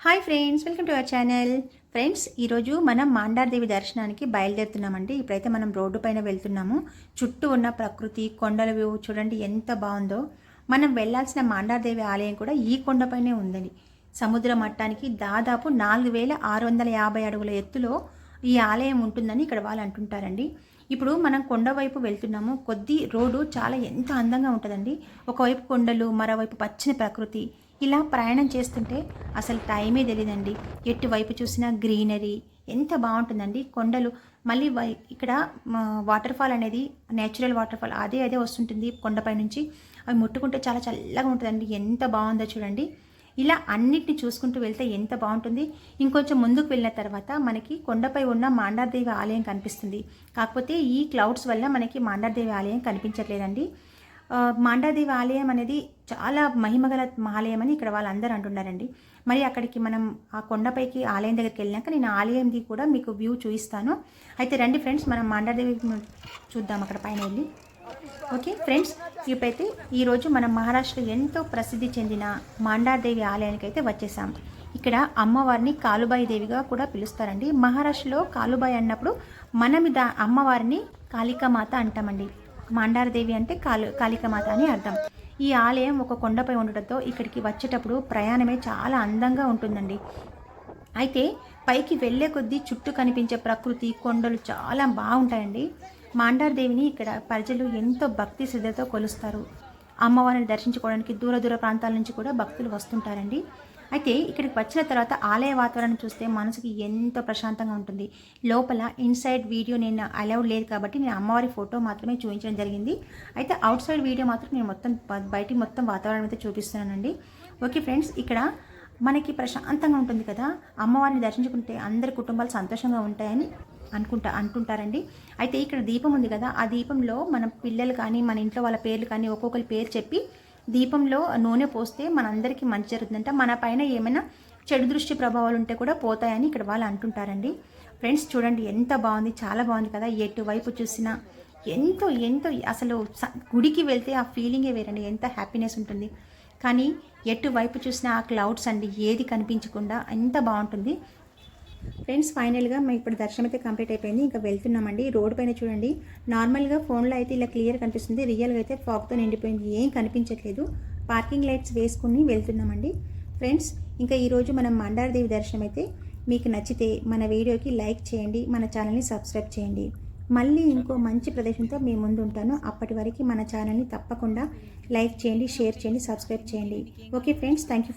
Hi friends, welcome to our channel. Friends, ఈరోజు మనం మాండార్దేవి దర్శనానికి బయలుదేరుతున్నామండి. ఇప్పుడైతే మనం రోడ్డు పైన వెళ్తున్నాము. చుట్టూ ఉన్న ప్రకృతి, కొండల వ్యూ చూడండి ఎంత బాగుందో. మనం వెళ్ళాల్సిన మాండార్దేవి ఆలయం కూడా ఈ కొండపైనే ఉందండి. సముద్ర మట్టానికి దాదాపు 4650 అడుగుల ఎత్తులో ఈ ఆలయం ఉంటుందని ఇక్కడ వాళ్ళు అంటుంటారండి. ఇప్పుడు మనం కొండ వైపు వెళ్తున్నాము. రోడ్డు చాలా ఎంత అందంగా ఉంటుందండి. ఒకవైపు కొండలు, మరోవైపు పచ్చని ప్రకృతి. ఇలా ప్రయాణం చేస్తుంటే అసలు టైమే తెలియదండి. ఎటువైపు చూసినా గ్రీనరీ ఎంత బాగుంటుందండి. కొండలు మళ్ళీ ఇక్కడ వాటర్ ఫాల్ అనేది నేచురల్ వాటర్ ఫాల్ అదే వస్తుంటుంది కొండపై నుంచి. అవి ముట్టుకుంటే చాలా చల్లగా ఉంటుందండి. ఎంత బాగుందో చూడండి. ఇలా అన్నిటిని చూసుకుంటూ వెళ్తే ఎంత బాగుంటుంది. ఇంకొంచెం ముందుకు వెళ్ళిన తర్వాత మనకి కొండపై ఉన్న మాండార్దేవి ఆలయం కనిపిస్తుంది. కాకపోతే ఈ క్లౌడ్స్ వల్ల మనకి మాండార్దేవి ఆలయం కనిపించట్లేదండి. మాండాదేవి ఆలయం అనేది చాలా మహిమగల ఆలయం అని ఇక్కడ వాళ్ళందరూ అంటున్నారండి. మరి అక్కడికి మనం ఆ కొండపైకి ఆలయం దగ్గరికి వెళ్ళినాక నేను ఆలయంది కూడా మీకు వ్యూ చూపిస్తాను. అయితే రండి ఫ్రెండ్స్, మనం మాండాదేవి చూద్దాం అక్కడ పైన వెళ్ళి. ఓకే ఫ్రెండ్స్, ఇప్పుడైతే ఈరోజు మనం మహారాష్ట్రలో ఎంతో ప్రసిద్ధి చెందిన మాండాదేవి ఆలయానికి అయితే వచ్చేసాం. ఇక్కడ అమ్మవారిని కాలుబాయి దేవిగా కూడా పిలుస్తారండి. మహారాష్ట్రలో కాలుబాయి అన్నప్పుడు మనం అమ్మవారిని కాళికామాత అంటామండి. మాండారదేవి అంటే కాళికామాత అని అర్థం. ఈ ఆలయం ఒక కొండపై ఉండటంతో ఇక్కడికి వచ్చేటప్పుడు ప్రయాణమే చాలా అందంగా ఉంటుందండి. అయితే పైకి వెళ్ళే కొద్దీ చుట్టూ కనిపించే ప్రకృతి, కొండలు చాలా బాగుంటాయండి. మాండారదేవిని ఇక్కడ ప్రజలు ఎంతో భక్తి శ్రద్ధతో కొలుస్తారు. అమ్మవారిని దర్శించుకోవడానికి దూర ప్రాంతాల నుంచి కూడా భక్తులు వస్తుంటారండి. అయితే ఇక్కడికి వచ్చిన తర్వాత ఆలయ వాతావరణం చూస్తే మనసుకి ఎంతో ప్రశాంతంగా ఉంటుంది. లోపల ఇన్సైడ్ వీడియో నేను అలౌడ్ లేదు కాబట్టి నేను అమ్మవారి ఫోటో మాత్రమే చూపించడం జరిగింది. అయితే అవుట్ సైడ్ వీడియో మాత్రం నేను బయటికి మొత్తం వాతావరణం అయితే చూపిస్తున్నానండి. ఓకే ఫ్రెండ్స్, ఇక్కడ మనకి ప్రశాంతంగా ఉంటుంది కదా. అమ్మవారిని దర్శించుకుంటే అందరి కుటుంబాలు సంతోషంగా ఉంటాయని అంటుంటారండి. అయితే ఇక్కడ దీపం ఉంది కదా, ఆ దీపంలో మన పిల్లలు కానీ మన ఇంట్లో వాళ్ళ పేర్లు కానీ ఒక్కొక్కరి పేరు చెప్పి దీపంలో నూనె పోస్తే మనందరికీ మంచి జరుగుతుందంట. మన పైన ఏమైనా చెడు దృష్టి ప్రభావాలు ఉంటే కూడా పోతాయని ఇక్కడ వాళ్ళు అంటుంటారండి. ఫ్రెండ్స్ చూడండి ఎంత బాగుంది, చాలా బాగుంది కదా. ఎటువైపు చూసినా ఎంతో అసలు గుడికి వెళ్తే ఆ ఫీలింగే వేరండి. ఎంత హ్యాపీనెస్ ఉంటుంది. కానీ ఎటువైపు చూసినా ఆ క్లౌడ్స్ అండి, ఏది కనిపించకుండా ఎంత బాగుంటుంది. ఫ్రెండ్స్ ఫైనల్గా మేము ఇప్పుడు దర్శనం అయితే కంప్లీట్ అయిపోయింది. ఇంకా వెళ్తున్నామండి. రోడ్ పైన చూడండి, నార్మల్గా ఫోన్లో అయితే ఇలా క్లియర్ కనిపిస్తుంది, రియల్గా అయితే ఫాగ్తో నిండిపోయింది, ఏం కనిపించట్లేదు. పార్కింగ్ లైట్స్ వేసుకుని వెళ్తున్నామండి. ఫ్రెండ్స్ ఇంకా ఈరోజు మనం మాండారదేవి దర్శనం అయితే మీకు నచ్చితే మన వీడియోకి లైక్ చేయండి, మన ఛానల్ని సబ్స్క్రైబ్ చేయండి. మళ్ళీ ఇంకో మంచి ప్రదేశంతో మీ ముందు ఉంటాను. అప్పటి వరకు మన ఛానల్ని తప్పకుండా లైక్ చేయండి, షేర్ చేయండి, సబ్స్క్రైబ్ చేయండి. Okay friends, thank you.